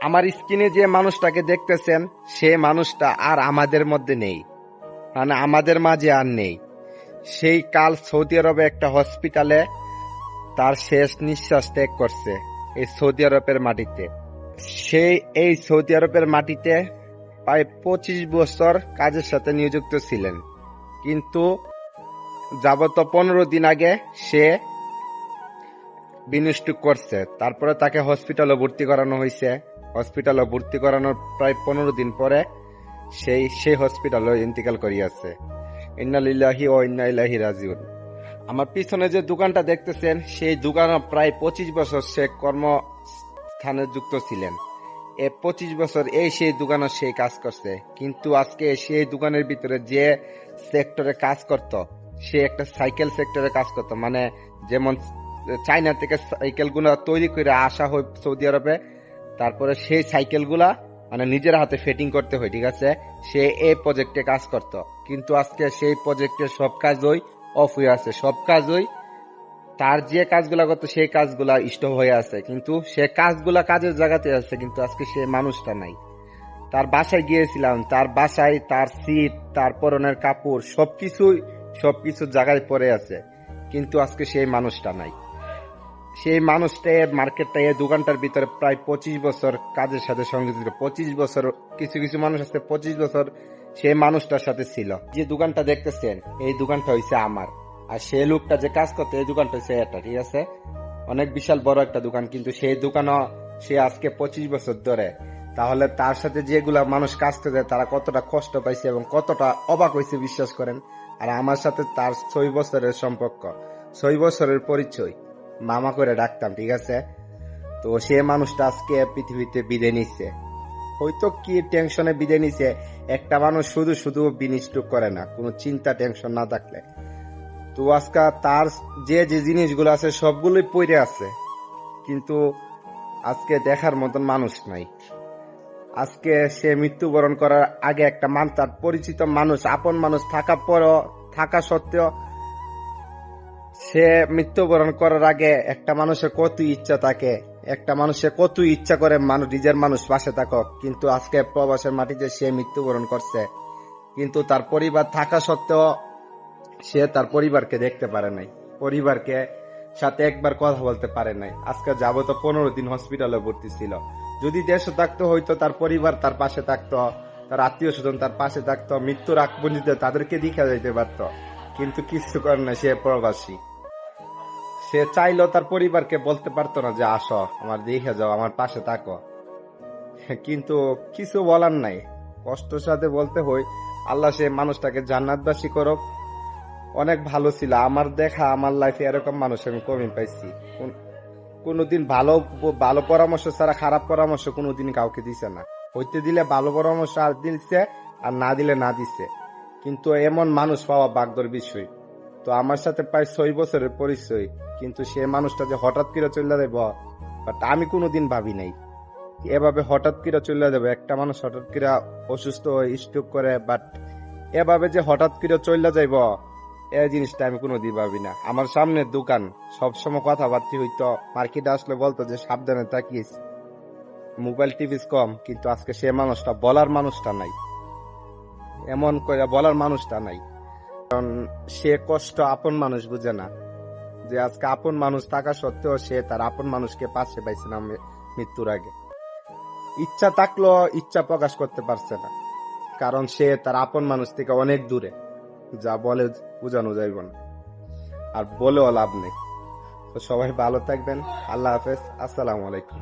আমার স্ক্রিনে যে মানুষটাকে দেখতেছেন সে মানুষটা আর আমাদের মধ্যে নেই, মানে আমাদের মাঝে আর নেই। সেই কাল সৌদি আরবে একটা হসপিটালে তার শেষ নিঃশ্বাস ত্যাগ করছে এই সৌদি আরবের মাটিতে। সেই এই সৌদি আরবের মাটিতে প্রায় 25 বছর কাজের সাথে নিযুক্ত ছিলেন, কিন্তু যাবত 15 দিন আগে সে বিনষ্ট করছে। তারপরে তাকে হসপিটালে ভর্তি করানো হয়েছে। হসপিটালে ভর্তি করানোর প্রায় 15 দিন পরে সেই হসপিটালে ইন্তেকাল করিয়াছে। ইন্না লিল্লাহি ওয়া ইন্না ইলাইহি রাজিউন। আমার পিছনে যে দোকানটা দেখতেছেন সেই দোকানে প্রায় 25 বছর সে কর্মস্থানে যুক্ত ছিলেন। 25 বছর সেই দোকানে সেই কাজ করছে, কিন্তু আজকে সেই দোকানের ভিতরে যে সেক্টরে কাজ করত, সে একটা সাইকেল সেক্টরে কাজ করত, মানে যেমন চায়না থেকে সাইকেল গুলা তৈরি করে আসা হয় সৌদি আরবে, তারপরে সেই সাইকেল গুলা মানে নিজের হাতে ফিটিং করতে হয়, ঠিক আছে। সে এই প্রজেক্টে কাজ করত, কিন্তু আজকে সেই প্রজেক্টের সব কাজই অফ হয়ে আছে, সব কাজই তার যে কাজগুলা করতো সেই কাজগুলা স্টপ হয়ে আছে, কিন্তু সে কাজগুলা কাজের জায়গাতে আছে, কিন্তু আজকে সে মানুষটা নাই। তার বাসায় গিয়েছিলাম, তার বাসায় তার সিট, তার পরনের কাপড় সবকিছু জায়গায় পড়ে আছে, কিন্তু আজকে সেই মানুষটা নাই। সেই মানুষটা মার্কেটটা এই দোকানটার ভিতরে প্রায় 25 বছর কাজের সাথে সংযুক্ত ছিল। 25 বছর, কিছু কিছু মানুষ আছে 25 বছর সেই মানুষটার সাথে ছিল। যে দোকানটা দেখতেছেন এই দোকানটা হইছে আমার, আর সেই লোকটা যে কাজ করতে এই দোকানটা হচ্ছে এটা, ঠিক আছে। অনেক বিশাল বড় একটা দোকান, কিন্তু সেই দোকানও সে আজকে 25 বছর ধরে। তাহলে তার সাথে যেগুলা মানুষ কাজ করতে তারা কতটা কষ্ট পাইছে এবং কতটা অবাক হয়েছে বিশ্বাস করেন। আর আমার সাথে তার 6 বছরের সম্পর্ক, 6 বছরের পরিচয়, মামা করে ডাকতাম, ঠিক আছে। তো সে মানুষটা আজকে পৃথিবীতে বিদায় নিচ্ছে। হয়তো কি টেনশনে বিদায় নিছে। একটা মানুষ শুধু শুধু বিনিষ্ট করে না কোনো চিন্তা টেনশন না থাকলে। তো আজকে তার যে যে জিনিসগুলো আছে সবগুলোই পড়ে আছে, কিন্তু আজকে দেখার মতন মানুষ নাই। আজকে সে মৃত্যুবরণ করার আগে একটা তার পরিচিত মানুষ, আপন মানুষ থাকা সত্ত্বেও সে মৃত্যুবরণ করার আগে একটা মানুষের কত ইচ্ছা থাকে, একটা মানুষের কত ইচ্ছা করে নিজের মানুষ পাশে থাকক, কিন্তু আজকে প্রবাসের মাটিতে সে মৃত্যুবরণ করছে, কিন্তু তার পরিবার থাকা সত্ত্বেও সে তার পরিবারকে দেখতে পারে নাই, পরিবারকে সাথে একবার কথা বলতে পারে নাই। আজকে যাবত 15 দিন হসপিটালে ভর্তি ছিল। যদি দেশে থাকতো হয়তো তার পরিবার তার পাশে থাকতো, তার আত্মীয় স্বজন তার পাশে থাকতো, মৃত্যুর আগ পর্যন্ত তাদেরকে দেখা যাইতে পারতো, কিন্তু কিছু করে না, সে প্রবাসী। সে চাইলেও তার পরিবারকে বলতে পারতো না যে আসো আমার দেখে যাও, আমার পাশে থাকো, কিন্তু কিছু বলার নাই, কষ্টের সাথে বলতে হই। আল্লাহ সে মানুষটাকে জান্নাতবাসী করুক। অনেক ভালো ছিল আমার দেখা, আমার লাইফে এরকম মানুষ আমি কমই পাইছি। কোনোদিন ভালো ভালো পরামর্শ ছাড়া খারাপ পরামর্শ কোনোদিন কাউকে দিছে না। হইতে দিলে ভালো পরামর্শ আর দিচ্ছে, আর না দিলে না দিচ্ছে, কিন্তু এমন মানুষ পাওয়া ভাগ্যের বিষয়। তো আমার সাথে প্রায় 6 বছরের পরিচয়, কিন্তু সে মানুষটা যে হঠাৎ করে চলে যাইব বাট আমি কোনোদিন ভাবি নাই এভাবে হঠাৎ করে চলে যাবে। একটা মানুষ হঠাৎ করে অসুস্থ হয়ে স্ট্রোক করে, বাট এভাবে যে হঠাৎ করে চলে যাইব এই জিনিসটা আমি কোনোদিন ভাবি না। আমার সামনে দোকান, সবসময় কথাবার্তা হইতো, মার্কেটে আসলে বলতো যে সাবধানে তাকিয়েছি, মোবাইল টিভি কম, কিন্তু আজকে সে মানুষটা বলার মানুষটা নাই, এমন করে বলার মানুষটা নাই। কারণ সে কষ্ট আপন মানুষ বুঝে না, যে আজকে আপন মানুষ থাকা সত্ত্বেও সে তার আপন মানুষকে পাশে পাইছে না মৃত্যুর আগে। ইচ্ছা থাকলেও ইচ্ছা প্রকাশ করতে পারছে না, কারণ সে তার আপন মানুষ থেকে অনেক দূরে, যা বলে বোঝানো যাইব না, আর বলেও লাভ নেই। তো সবাই ভালো থাকবেন, আল্লাহ হাফেজ, আসসালামু আলাইকুম।